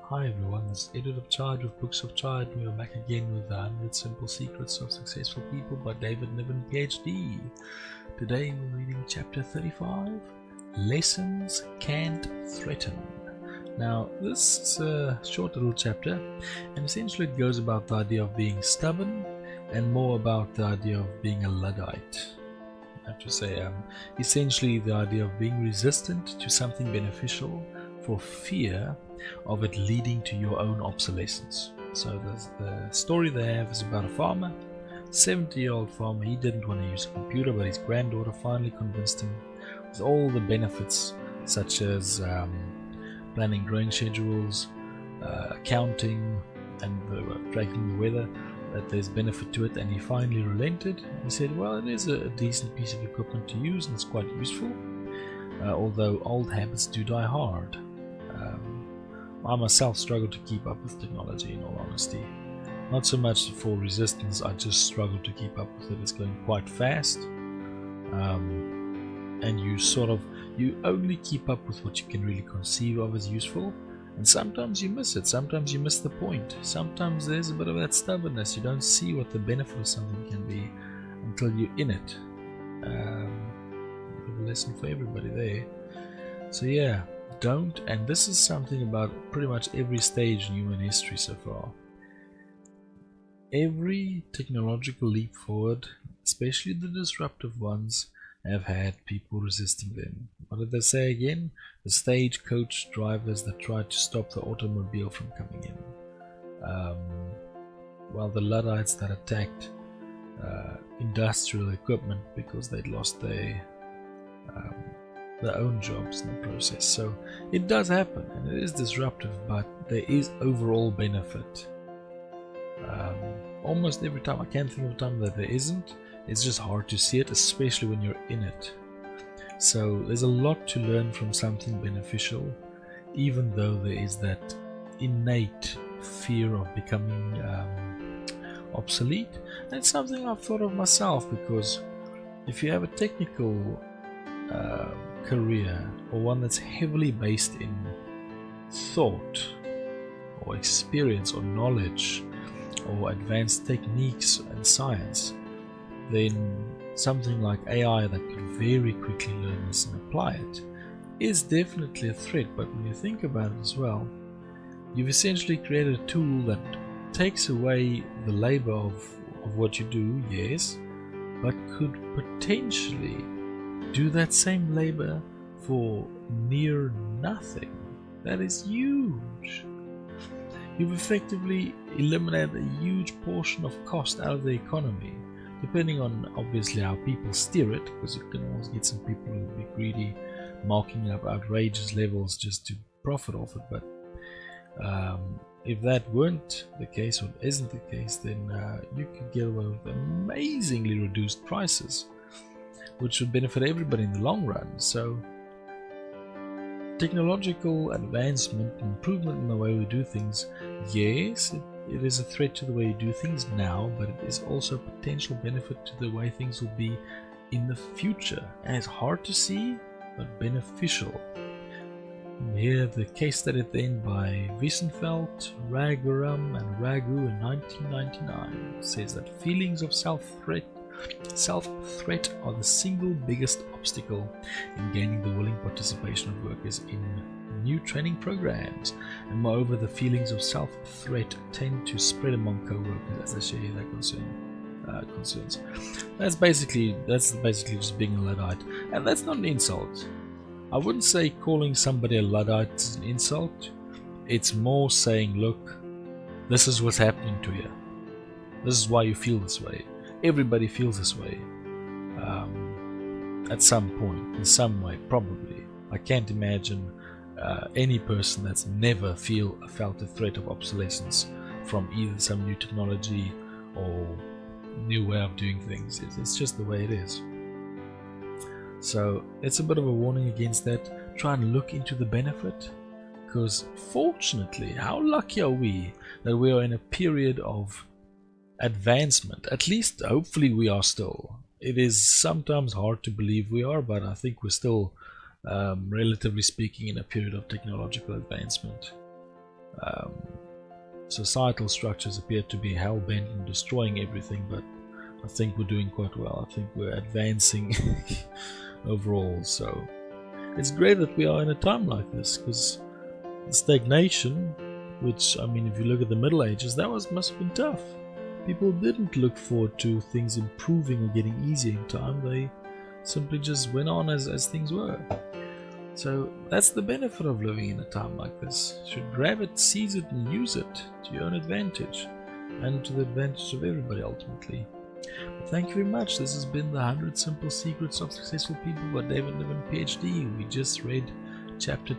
Hi everyone, this is Edward of Chard with Books of Chard. We are back again with the 100 Simple Secrets of Successful People by David Niven Ph.D. Today we're reading chapter 35, Lessons Can't Threaten. Now this is a short little chapter, and essentially it goes about the idea of being stubborn and more about the idea of being a Luddite. I have to say, essentially the idea of being resistant to something beneficial for fear of it leading to your own obsolescence. So the story they have is about a farmer, 70-year-old farmer. He didn't want to use a computer, but his granddaughter finally convinced him with all the benefits such as planning growing schedules, accounting, and tracking the weather, that there's benefit to it, and he finally relented. He said, well, it is a decent piece of equipment to use and it's quite useful, although old habits do die hard. I myself struggle to keep up with technology, in all honesty. Not so much for resistance, I just struggle to keep up with it. It's going quite fast, and you only keep up with what you can really conceive of as useful, and sometimes you miss it, sometimes you miss the point, sometimes there's a bit of that stubbornness. You don't see what the benefit of something can be until you're in it. A lesson for everybody there. So yeah, don't, and this is something about pretty much every stage in human history so far. Every technological leap forward, especially the disruptive ones, have had people resisting them. What did they say again? The stagecoach drivers that tried to stop the automobile from coming in. While the Luddites that attacked industrial equipment because they'd lost their own jobs in the process. So it does happen, and it is disruptive, but there is overall benefit. Almost every time. I can't think of a time that there isn't. It's just hard to see it, especially when you're in it. So there's a lot to learn from something beneficial, even though there is that innate fear of becoming obsolete. And it's something I've thought of myself, because if you have a technical career, or one that's heavily based in thought or experience or knowledge or advanced techniques and science, then something like AI that could very quickly learn this and apply it is definitely a threat. But when you think about it as well, you've essentially created a tool that takes away the labor of what you do, yes, but could potentially do that same labor for near nothing. That is huge. You've effectively eliminated a huge portion of cost out of the economy, depending on obviously how people steer it, because you can always get some people who will be greedy, marking up outrageous levels just to profit off it. But if that weren't the case, or isn't the case, then you could get away with amazingly reduced prices, which would benefit everybody in the long run. So technological advancement, improvement in the way we do things, yes, it is a threat to the way you do things now, but it is also a potential benefit to the way things will be in the future. And it's hard to see, but beneficial. Here, the case study at the end by Wiesenfeld, Raghuram, and Raghu in 1999 says that feelings of self-threat are the single biggest obstacle in gaining the willing participation of workers in new training programs, and moreover the feelings of self-threat tend to spread among co-workers as they share their concerns. That's basically just being a Luddite, and that's not an insult. I wouldn't say calling somebody a Luddite is an insult. It's more saying, look, this is what's happening to you, this is why you feel this way. Everybody feels this way at some point, in some way, probably. I can't imagine any person that's never felt a threat of obsolescence from either some new technology or new way of doing things. It's just the way it is. So it's a bit of a warning against that. Try and look into the benefit, because fortunately, how lucky are we that we are in a period of advancement? At least hopefully we are still. It is sometimes hard to believe we are, but I think we're still relatively speaking in a period of technological advancement. Societal structures appear to be hell-bent on destroying everything, but I think we're doing quite well. I think we're advancing overall. So it's great that we are in a time like this, because stagnation, which, I mean, if you look at the Middle Ages, that must have been tough. People didn't look forward to things improving or getting easier in time. They simply just went on as things were. So that's the benefit of living in a time like this. You should grab it, seize it, and use it to your own advantage, and to the advantage of everybody ultimately. But thank you very much. This has been the 100 Simple Secrets of Successful People by David Niven Ph.D. We just read chapter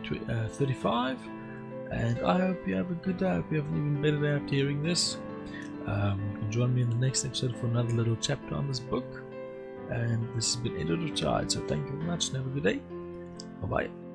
35, and I hope you have a good day. I hope you have an even better day after hearing this. You can join me in the next episode for another little chapter on this book. And this has been Editor Child, so thank you very much and have a good day. Bye bye.